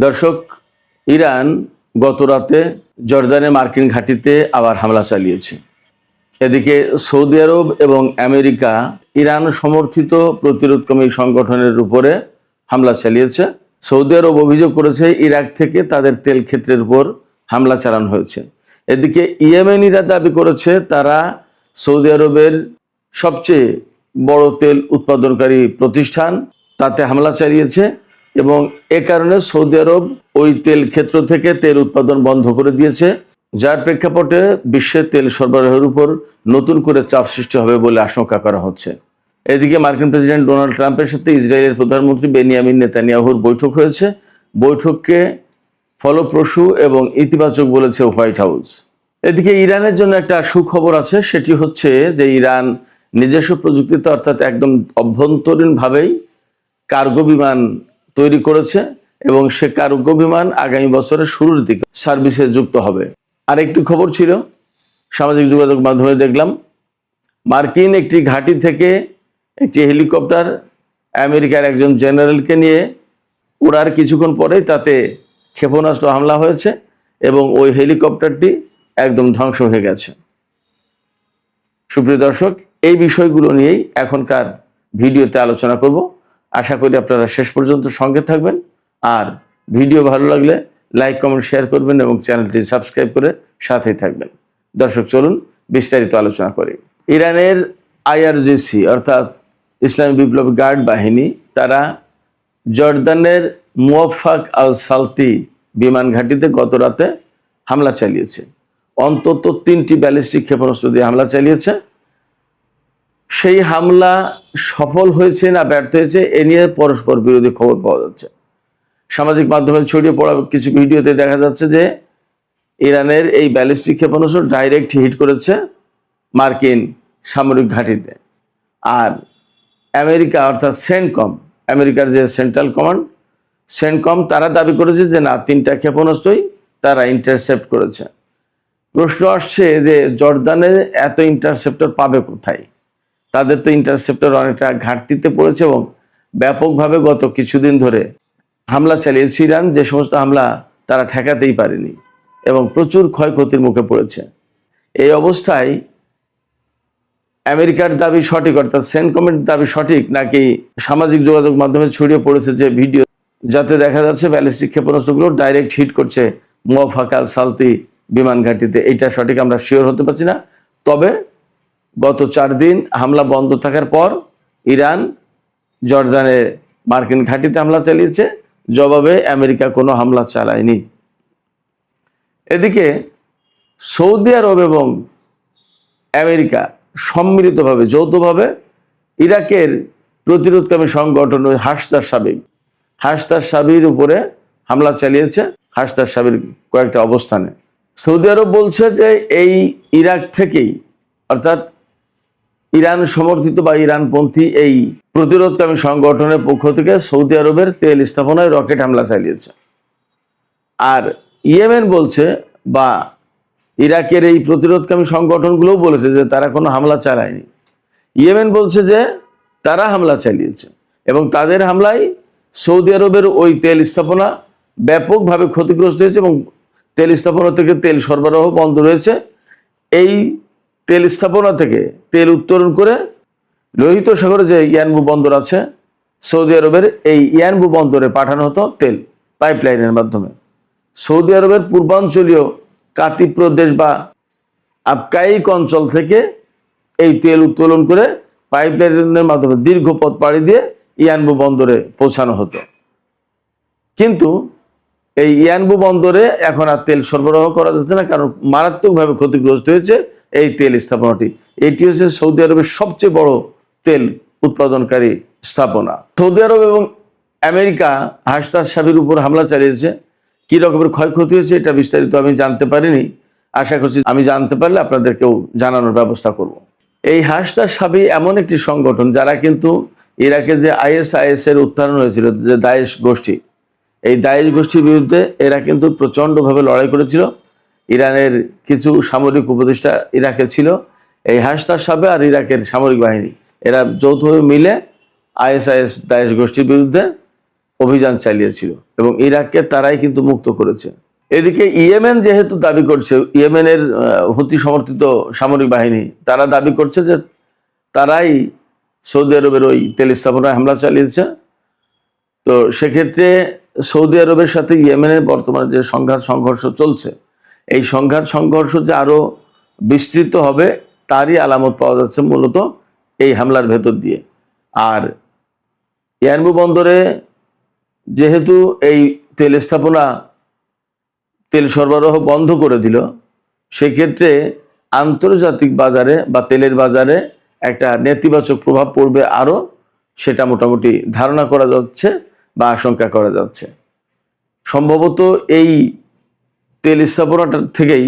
দর্শক, ইরান গত রাতে জর্দানে মার্কিন ঘাঁটিতে আবার হামলা চালিয়েছে। এদিকে সৌদি আরব এবং আমেরিকা ইরান সমর্থিত প্রতিরোধকামী সংগঠনের উপরে হামলা চালিয়েছে। সৌদি আরব অভিযোগ করেছে ইরাক থেকে তাদের তেল ক্ষেত্রের উপর হামলা চালানো হয়েছে। এদিকে ইয়েমেনিরা দাবি করেছে তারা সৌদি আরবের সবচেয়ে বড় তেল উৎপাদনকারী প্রতিষ্ঠান তাতে হামলা চালিয়েছে এবং এ কারণে সৌদি আরব ওই তেল ক্ষেত্র থেকে তেল উৎপাদন বন্ধ করে দিয়েছে, যার প্রেক্ষাপটে বিশ্বের তেল সরবরাহের উপর নতুন করে চাপ সৃষ্টি হবে বলে আশঙ্কা করা হচ্ছে। এদিকে মার্কিন প্রেসিডেন্ট ডোনাল্ড ট্রাম্পের সাথে ইসরায়েলের প্রধানমন্ত্রী বেনিয়ামিন নেতানিয়াহুর বৈঠক হয়েছে। বৈঠককে ফলপ্রসূ এবং ইতিবাচক বলেছে হোয়াইট হাউস। এদিকে ইরানের জন্য একটা সুখবর আছে, সেটি হচ্ছে যে ইরান নিজস্ব প্রযুক্তিতে অর্থাৎ একদম অভ্যন্তরীণভাবেই কার্গো বিমান তৈরি করেছে এবং সে কার্গো বিমান আগামী বছরের শুরুর দিকে সার্ভিসে যুক্ত হবে। আরেকটি খবর ছিল, সামাজিক যোগাযোগ মাধ্যমে দেখলাম মার্কিন একটি ঘাঁটি থেকে একটি হেলিকপ্টার আমেরিকার একজন জেনারেলকে নিয়ে উড়ার কিছুক্ষণ পরেই তাতে ক্ষেপণাস্ত্র হামলা হয়েছে এবং ওই হেলিকপ্টারটি একদম ধ্বংস হয়ে গেছে। সুপ্রিয় দর্শক, এই বিষয়গুলো নিয়েই এখনকার ভিডিওতে আলোচনা করব। আশা করি আপনারা শেষ পর্যন্ত সঙ্গে থাকবেন, আর ভিডিও ভালো লাগলে লাইক কমেন্ট শেয়ার করবেন এবং চ্যানেলটি সাবস্ক্রাইব করে সাথেই থাকবেন। দর্শক, চলুন বিস্তারিত আলোচনা করি। ইরানের আইআরজিসি অর্থাৎ ইসলামী বিপ্লবী গার্ড বাহিনী তারা জর্দানের মুওয়াফাক আল সালতি বিমান ঘাঁটিতে গত রাতে হামলা চালিয়েছে। অন্তত 3টি ব্যালিস্টিক ক্ষেপণাস্ত্র দিয়ে হামলা চালিয়েছে। সেই হামলা সফল হয়েছে না ব্যর্থ হয়েছে এ নিয়ে পরস্পর বিরোধী খবর পাওয়া যাচ্ছে। সামাজিক মাধ্যমে ছড়িয়ে পড়া কিছু ভিডিওতে দেখা যাচ্ছে যে ইরানের এই ব্যালিস্টিক ক্ষেপণাস্ত্র ডাইরেক্ট হিট করেছে মার্কিন সামরিক ঘাঁটিতে। আর আমেরিকা অর্থাৎ সেন্টকম, আমেরিকার যে সেন্ট্রাল কমান্ড সেন্টকম, তারা দাবি করেছে যে না, 3টা ক্ষেপণাস্ত্রই তারা ইন্টারসেপ্ট করেছে। প্রশ্ন আসছে যে জর্দানে এত ইন্টারসেপ্টর পাবে কোথায়? তাদের তো ইন্টারসেপ্টর অনেকটা ঘাটতিতে পড়েছে এবং ব্যাপকভাবে গত কিছুদিন ধরে হামলা চালিয়েছে ইরান, যে সমস্ত হামলা তারা ঠেকাতেই পারেনি এবং প্রচুর ক্ষয়ক্ষতির মুখে পড়েছে। এই অবস্থায় আমেরিকার দাবি সঠিক অর্থাৎ সেন্টকমের দাবি সঠিক নাকি সামাজিক যোগাযোগ মাধ্যমে ছড়িয়ে পড়েছে যে ভিডিও, যাতে দেখা যাচ্ছে ব্যালিস্টিক ক্ষেপণাস্ত্রগুলো ডাইরেক্ট হিট করছে মুওয়াফাক আল সালতি বিমান ঘাঁটিতে, এইটা সঠিক আমরা শিওর হতে পারছি না। তবে গত 4 দিন হামলা বন্ধ থাকার পর ইরান জর্দানে মার্কিন ঘাঁটিতে হামলা চালিয়েছে, জবাবে আমেরিকা কোনো হামলা চালায়নি। এদিকে সৌদি আরব এবং আমেরিকা সম্মিলিতভাবে যৌথভাবে ইরাকের প্রতিরোধকামী সংগঠন হাসদার সাবির উপরে হামলা চালিয়েছে। হাসদার সাবির কয়েকটা অবস্থানে সৌদি আরব বলছে যে এই ইরাক থেকেই অর্থাৎ ইরান সমর্থিত বা ইরানপন্থী এই প্রতিরোধকামী সংগঠনের পক্ষ থেকে সৌদি আরবের তেল স্থাপনায় রকেট হামলা চালিয়েছে। আর ইয়েমেন বলছে বা ইরাকের এই প্রতিরোধকামী সংগঠনগুলোও বলেছে যে তারা কোনো হামলা চালায়নি। ইয়েমেন বলছে যে তারা হামলা চালিয়েছে এবং তাদের হামলায় সৌদি আরবের ওই তেল স্থাপনা ব্যাপকভাবে ক্ষতিগ্রস্ত হয়েছে এবং তেল স্থাপনা থেকে তেল সরবরাহ বন্ধ রয়েছে। এই তেল স্থাপনা থেকে তেল উত্তোলন করে লোহিত সাগরে যে ইয়ানবু বন্দর আছে সৌদি আরবের, এই ইয়ানবু বন্দরে পাঠানো হতো তেল পাইপলাইনের মাধ্যমে। সৌদি আরবের পূর্বাঞ্চলীয় কাতি প্রদেশ বা আবকাইক অঞ্চল থেকে এই তেল উত্তোলন করে পাইপলাইনের মাধ্যমে দীর্ঘ পথ পাড়ি দিয়ে ইয়ানবু বন্দরে পৌঁছানো হতো। কিন্তু এই ইয়ানবু বন্দরে এখন আর তেল সরবরাহ করা যাচ্ছে না, কারণ মারাত্মকভাবে ক্ষতিগ্রস্ত হয়েছে এই তেল স্থাপনাটি। এটি হচ্ছে সৌদি আরবের সবচেয়ে বড় তেল উৎপাদনকারী স্থাপনা। সৌদি আরব এবং আমেরিকা হাসদার সাবির উপর হামলা চালিয়েছে। কি রকমের ক্ষয়ক্ষতি হয়েছে এটা বিস্তারিত আমি জানতে পারিনি, আশা করছি আমি জানতে পারলে আপনাদেরকেও জানানোর ব্যবস্থা করব। এই হাসদার সাবি এমন একটি সংগঠন যারা কিন্তু ইরাকে যে ISIS এর উত্থান হয়েছিল, যে দায়েশ গোষ্ঠী, এই দায়েশ গোষ্ঠীর বিরুদ্ধে এরা কিন্তু প্রচণ্ডভাবে লড়াই করেছিল। ইরানের কিছু সামরিক উপদেষ্টা ইরাকে ছিল। এই হাসদার সাবে আর ইরাকের সামরিক বাহিনী এরা যৌথভাবে মিলে ISIS দায়েশ গোষ্ঠীর বিরুদ্ধে অভিযান চালিয়েছিল এবং ইরাককে তারাই কিন্তু মুক্ত করেছে। এদিকে ইয়েমেন যেহেতু দাবি করছে, ইয়েমেনের হুতি সমর্থিত সামরিক বাহিনী তারা দাবি করছে যে তারাই সৌদি আরবের ওই তেল স্থাপনায় হামলা চালিয়েছে। তো সেক্ষেত্রে সৌদি আরবের সাথে ইয়েমেনের বর্তমানে যে সংঘর্ষ চলছে, এই সংঘর্ষ যে আরো বিস্তৃত হবে তারই আলামত পাওয়া যাচ্ছে মূলত এই হামলার ভেতর দিয়ে। আর ইয়ারমুক বন্দরে যেহেতু এই তেল স্থাপনা তেল সরবরাহ বন্ধ করে দিল, সেক্ষেত্রে আন্তর্জাতিক বাজারে বা তেলের বাজারে একটা নেতিবাচক প্রভাব পড়বে আরও, সেটা মোটামুটি ধারণা করা যাচ্ছে বা আশঙ্কা করা যাচ্ছে। সম্ভবত এই তেল স্থাপনাটা থেকেই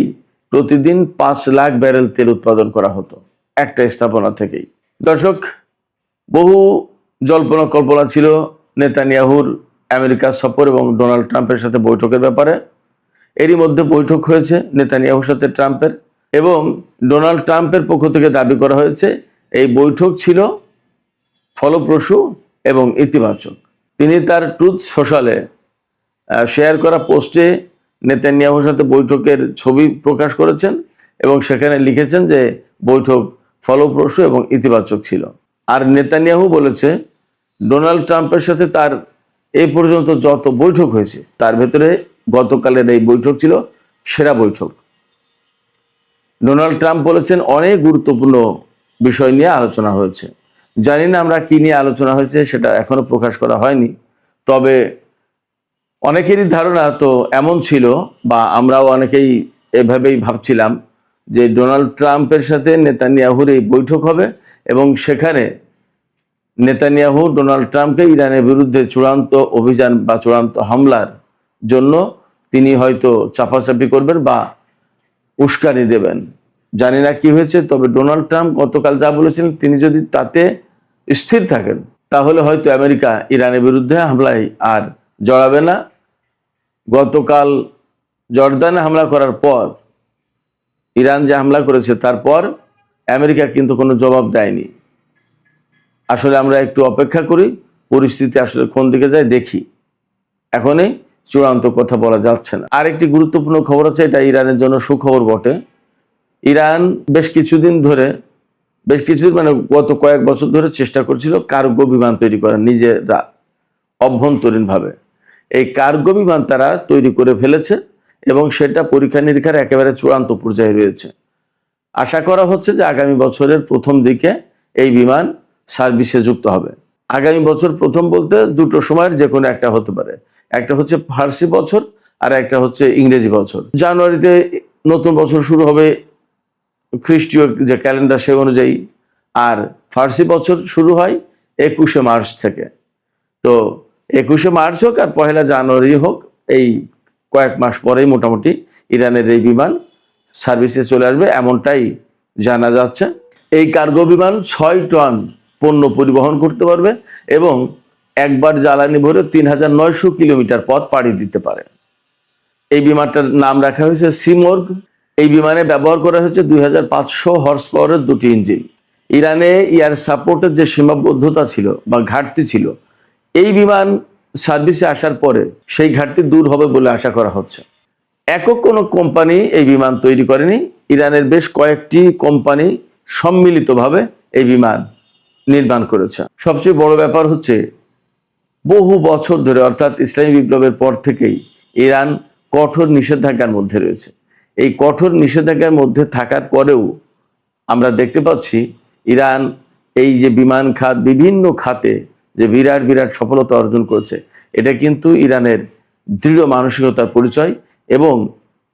প্রতিদিন 5 লাখ ব্যারেল তেল উৎপাদন করা হতো একটা স্থাপনা থেকেই। দর্শক, বহু জল্পনা কল্পনা ছিল নেতানিয়াহুর আমেরিকা সফর এবং ডোনাল্ড ট্রাম্পের সাথে বৈঠকের ব্যাপারে। এরই মধ্যে বৈঠক হয়েছে নেতানিয়াহুর সাথে ট্রাম্পের, এবং ডোনাল্ড ট্রাম্পের পক্ষ থেকে দাবি করা হয়েছে এই বৈঠক ছিল ফলপ্রসূ এবং ইতিবাচক। তিনি তার ট্রুথ সোশ্যালে শেয়ার করা পোস্টে নেতানিয়াহুর সাথে বৈঠকের ছবি প্রকাশ করেছেন এবং সেখানে লিখেছেন যে বৈঠক ফলপ্রসূ এবং ইতিবাচক ছিল। আর নেতানিয়াহু বলেছে ডোনাল্ড ট্রাম্পের সাথে তার এই পর্যন্ত যত বৈঠক হয়েছে তার ভেতরে গতকালের এই বৈঠক ছিল সেরা বৈঠক। ডোনাল্ড ট্রাম্প বলেছেন অনেক গুরুত্বপূর্ণ বিষয় নিয়ে আলোচনা হয়েছে। জানি না আমরা কি নিয়ে আলোচনা হয়েছে, সেটা এখনো প্রকাশ করা হয়নি। তবে অনেকেরই ধারণা তো এমন ছিল, বা আমরাও অনেকেই এভাবেই ভাবছিলাম যে ডোনাল্ড ট্রাম্পের সাথে নেতানিয়াহুর এই বৈঠক হবে এবং সেখানে নেতানিয়াহু ডোনাল্ড ট্রাম্পকে ইরানের বিরুদ্ধে চূড়ান্ত অভিযান বা চূড়ান্ত হামলার জন্য তিনি হয়তো চাপাচাপি করবেন বা উস্কানি দেবেন। জানি না কি হয়েছে, তবে ডোনাল্ড ট্রাম্প গতকাল যা বলেছিলেন তিনি যদি তাতে স্থির থাকেন তাহলে হয়তো আমেরিকা ইরানের বিরুদ্ধে হামলায় আর জড়াবে না। গতকাল জর্দানে হামলা করার পর, ইরান যে হামলা করেছে তারপর আমেরিকা কিন্তু কোনো জবাব দেয়নি। আসলে আমরা একটু অপেক্ষা করি, পরিস্থিতি আসলে কোন দিকে যায় দেখি। এখনই চূড়ান্ত কথা বলা যাচ্ছে না। আরেকটি গুরুত্বপূর্ণ খবর আছে, এটা ইরানের জন্য সুখবর বটে। ইরান বেশ কিছুদিন মানে গত কয়েক বছর ধরে চেষ্টা করছিল কার্গো বিমান তৈরি করার নিজেরা অভ্যন্তরীণভাবে। এই কার্গো বিমান তারা তৈরি করে ফেলেছে এবং সেটা পরীক্ষা নিরীক্ষার একেবারে চূড়ান্ত পর্যায়ে রয়েছে। আশা করা হচ্ছে যে আগামী বছরের প্রথম দিকে এই বিমান সার্ভিসে যুক্ত হবে। আগামী বছর প্রথম বলতে দুটো সময়ের যে কোনো একটা হতে পারে, একটা হচ্ছে ফার্সি বছর আর একটা হচ্ছে ইংরেজি বছর। জানুয়ারিতে নতুন বছর শুরু হবে খ্রিস্টীয় যে ক্যালেন্ডার সে অনুযায়ী, আর ফার্সি বছর শুরু হয় 21শে মার্চ থেকে। তো 21শে মার্চ হোক আর 1 জানুয়ারি হোক, এই কয়েক মাস পরেই মোটামুটি ইরানের এই বিমান সার্ভিসে চলে আসবে এমনটাই জানা যাচ্ছে। এই কার্গো বিমান 6 টন পণ্য পরিবহন করতে পারবে এবং একবার জ্বালানি ভরে 3900 কিলোমিটার পথ পাড়ি দিতে পারে। এই বিমানটার নাম রাখা হয়েছে সিমর্গ। এই বিমানে ব্যবহার করা হয়েছে 2500 হর্স পাওয়ারের 2টি ইঞ্জিন। ইরানে এয়ার সাপোর্টের যে সীমাবদ্ধতা ছিল বা ঘাটতি ছিল, এই বিমান সার্ভিসে আসার পরে সেই ঘাটতি দূর হবে বলে আশা করা হচ্ছে। একক কোনো কোম্পানি এই বিমান তৈরি করেনি, ইরানের বেশ কয়েকটি কোম্পানি সম্মিলিতভাবে এই বিমান নির্মাণ করেছে। সবচেয়ে বড় ব্যাপার হচ্ছে বহু বছর ধরে, অর্থাৎ ইসলামী বিপ্লবের পর থেকেই ইরান কঠোর নিষেধাজ্ঞার মধ্যে রয়েছে। এই কঠোর নিষেধাজ্ঞার মধ্যে থাকার পরেও আমরা দেখতে পাচ্ছি ইরান এই যে বিমান খাত, বিভিন্ন খাতে যে বিরাট বিরাট সফলতা অর্জন করেছে, এটা কিন্তু ইরানের দৃঢ় মানসিকতার পরিচয়। এবং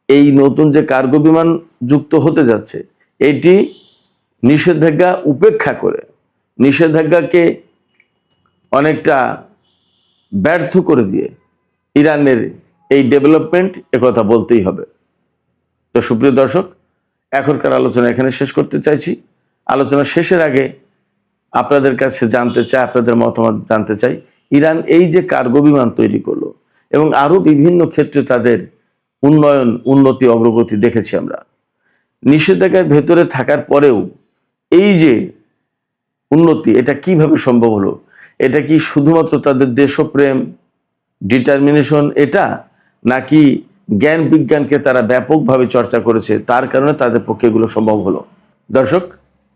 এই নতুন যে কার্গো বিমান যুক্ত হতে যাচ্ছে, এটি নিষেধাজ্ঞা উপেক্ষা করে, নিষেধাজ্ঞাকে অনেকটা ব্যর্থ করে দিয়ে ইরানের এই ডেভেলপমেন্ট, একথা বলতেই হবে। তো সুপ্রিয় দর্শক, এখনকার আলোচনা এখানে শেষ করতে চাইছি। আলোচনা শেষের আগে আপনাদের কাছে জানতে চাই, আপনাদের মতামত জানতে চাই, ইরান এই যে কার্গো বিমান তৈরি করলো এবং আরো বিভিন্ন ক্ষেত্রে তাদের উন্নতি অগ্রগতি দেখেছি আমরা, নিষেধাজ্ঞার ভেতরে থাকার পরেও এই যে উন্নতি, এটা কিভাবে সম্ভব হলো? এটা কি শুধুমাত্র তাদের দেশপ্রেম ডিটারমিনেশন এটা, নাকি জ্ঞান বিজ্ঞানকে তারা ব্যাপকভাবে চর্চা করেছে তার কারণে তাদের পক্ষে এগুলো সম্ভব হলো? দর্শক,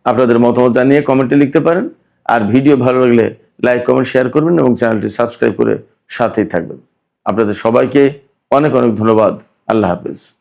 আপনাদের মতামত জানিয়ে কমেন্টে লিখতে পারেন। আর ভিডিও ভালো লাগলে লাইক, কমেন্ট, শেয়ার করবেন এবং চ্যানেলটি সাবস্ক্রাইব করে সাথেই থাকবেন। আপনাদের সবাইকে অনেক অনেক ধন্যবাদ। আল্লাহ হাফেজ।